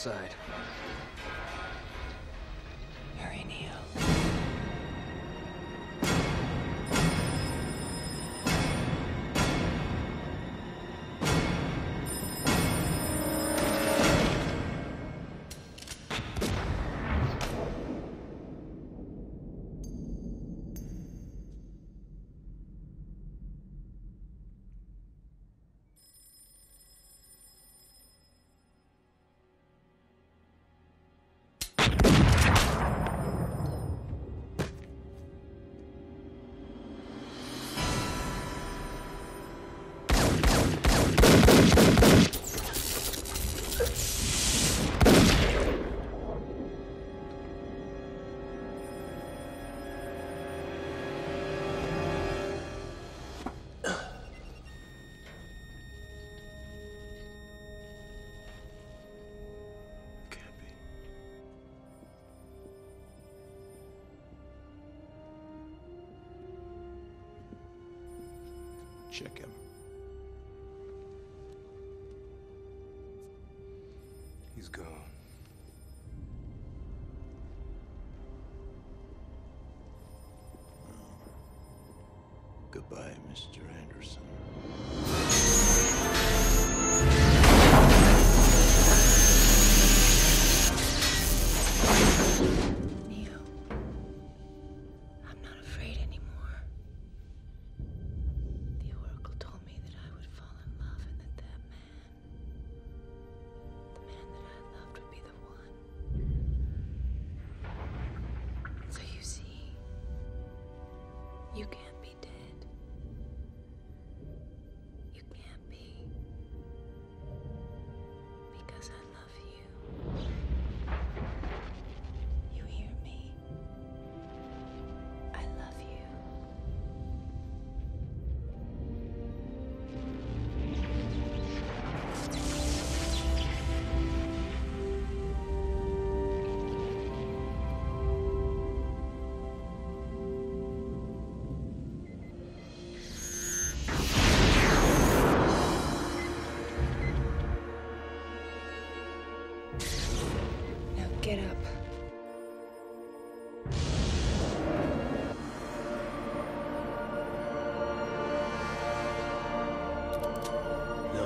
outside. Hurry, Neo. Check him. He's gone. Goodbye, Mr. Anderson. Neo, I'm not afraid anymore. The Oracle told me that I would fall in love and that the man that I loved would be the one. So you see, you can't be dead. You can't be. Because I love you. You hear me? I love you. Now get up. No.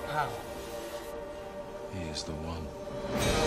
How? He is the one.